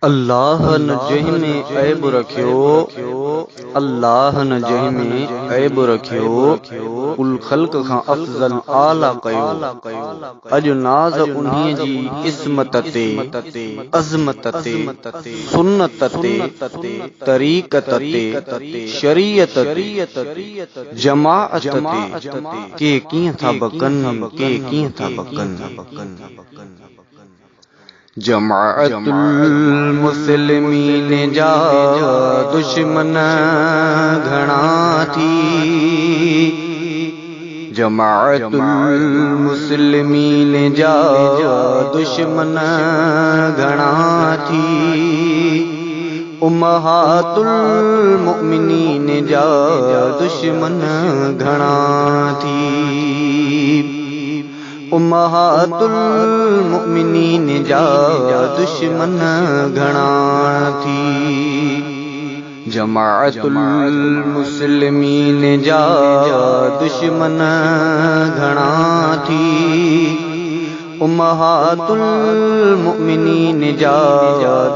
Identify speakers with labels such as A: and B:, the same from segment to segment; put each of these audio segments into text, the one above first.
A: अल्लाह न जहि में ऐब रखियो, अल्लाह न जहि में ऐब रखियो, कुल खल्क खां अफजल आला कयो। अजु नाज़ उन्हीअ जी इस्मत ते, अज़मत ते, सुन्नत ते, तरीक़त ते, शरीयत ते, जमाअत ते, के कीअं था बकनि, के कीअं था बकनि। जमाअतुल मुस्लिमीन जा दुश्मन घणा थी, जमाअतुल मुस्लिमीन जा दुश्मन घणा थी, उम्महातुल मुमिनीन जा दुश्मन घणा थी, उम्महातुल मुमिनीन जा दुश्मन घणा थी, जमाअतुल मुस्लिमीन जा दुश्मन घणा थी, उम्महातुल मुमिनीन जा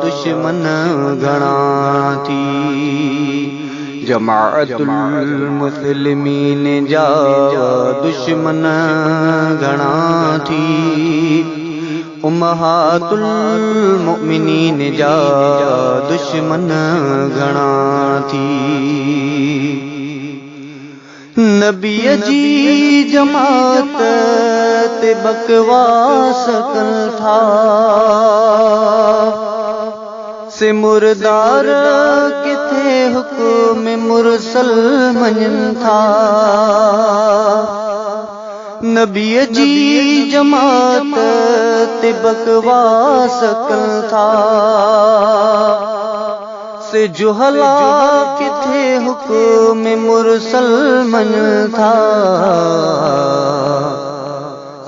A: दुश्मन घणा थी, जमाअतुल मुस्लिमीन जा दुश्मन घणा थी, उम्महातुल मुमिनीन जा दुश्मन घणा थी। नबीअ जी जमात ते बकवास कनि था, से मुर्दार किथे हुक्म मुरसल मञनि था, नबीअ जी जमात ते बकवास कनि था, से जुहला किथे हुक्म मुरसल मञनि था,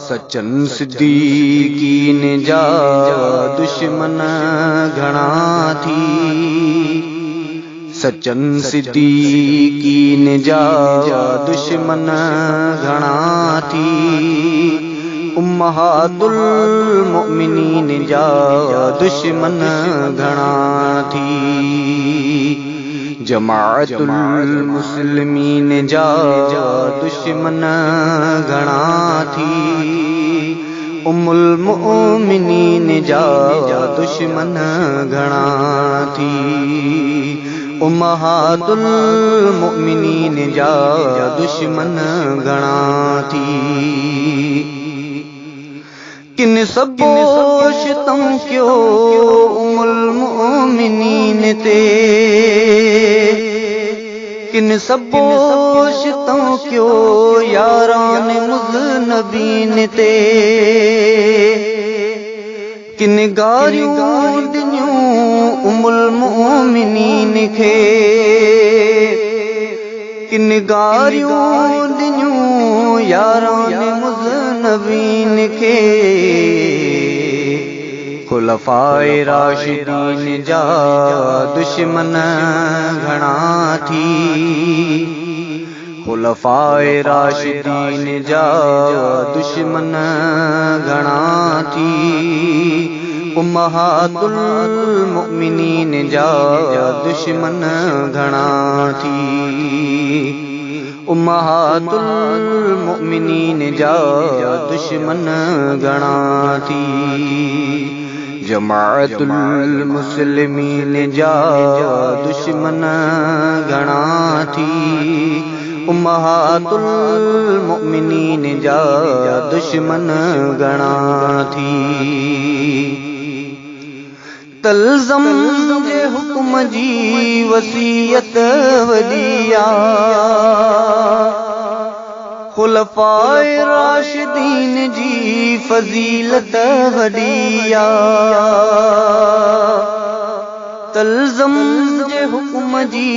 A: सचन सिद्दीकीन जा दुश्मन घणा थी, सचन सिद्दीकीन जा दुश्मन घणा थी, उम्महातुल मुमिनीन जा दुश्मन घणा थी, जमाअतुल मुस्लिमीन जा दुश्मन घणा थी, उम्मुल मुमिनीन जा दुश्मन घणा थी, उम्महातुल मुमिनीन जा दुश्मन घणा थी। किन सबोशतम क्यों उम्मुल मुमिनीन ते, किन सबोशतम क्यों यारान मुज़नबीन ते, किन गारियूं दिनियूं उम्मुल मुमिनीन खे, किन गारियूं दिनियूं यारान मुज़नबीन खे, खुलफाए राशिदीन जा दुश्मन घणा थी, खुलफाए राशिदीन जा दुश्मन घणा थी, उम्महातुल मुमिनीन जा दुश्मन घणा थी, उम्महातुल मुमिनीन जा दुश्मन घणा थी, जमाअतुल मुस्लिमीन जा दुश्मन घणा थी, उम्महातुल मुमिनीन जा दुश्मन घणा थी। तल्ज़म जे हुक्म जी वसीयत वदिया, खुलफाए राशिदीन जी फजीलत वदिया, तल्ज़म जे हुक्म जी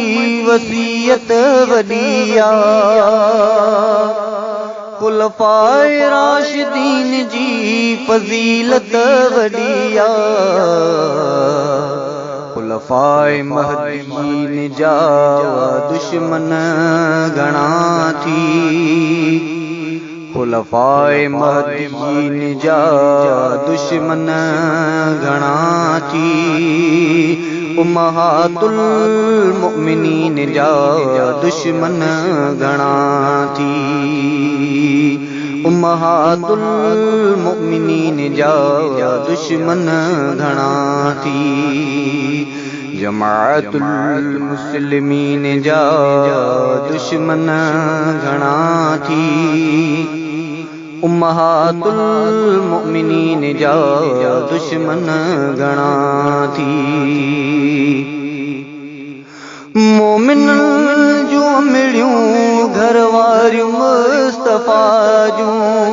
A: वसीयत वदिया, खुलफाए राशिदीन जी फजीलत वदिया, खुलफाए महदीन जा दुश्मन घणा थी, खुलफाए महदीन जा दुश्मन घणा थी, उम्महातुल मुमिनीन जा दुश्मन घणा थी। उम्महातुल मुमिनीन जा दुश्मन घणा थी। जमाअतुल मुस्लिमीन जा दुश्मन घणा थी। उम्महातुल मुमिनीन जा दुश्मन घणा थी। मोमिनन जूं मिलियूं घर वारियूं मुस्तफ़ा जूं।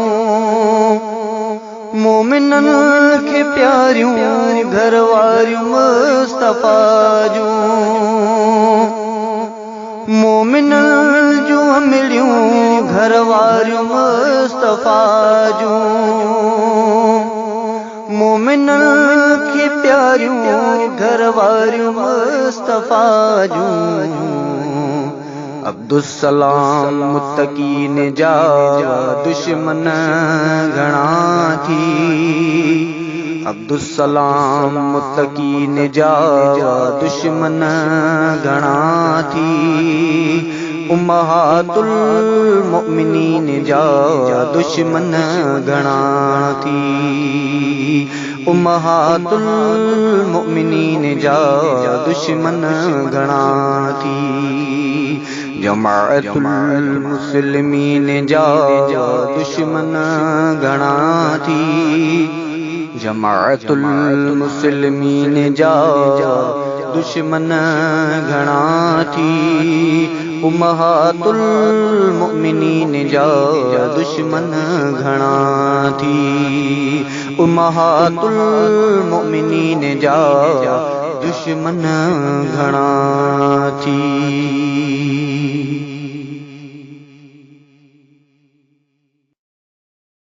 A: मोमिनन खे प्यारियूं घर वारियूं मुस्तफ़ा जूं। मोमिनन जूं मिलियूं घर वारियूं मुस्तफ़ा जूं। मोमिनन खे प्यारियूं घर वारियूं मुस्तफ़ा जूं। अब्दुस्सलाम मुत्तकीन जा दुश्मन घणा थी। अब्दुस्सलाम मुत्तकीन जा दुश्मन घणा थी। उम्महातुल मुमिनीन जा दुश्मन घणा थी। उम्महातुल मुमिनीन जा दुश्मन घणा थी। जमाअतुल मुस्लिमीन जा दुश्मन घणा थी। जमाअतुल मुस्लिमीन जा दुश्मन घणा थी। उम्महातुल मुमिनीन जा दुश्मन घणा थी। उम्महातुल मुमिनीन जा दुश्मन घणा थी।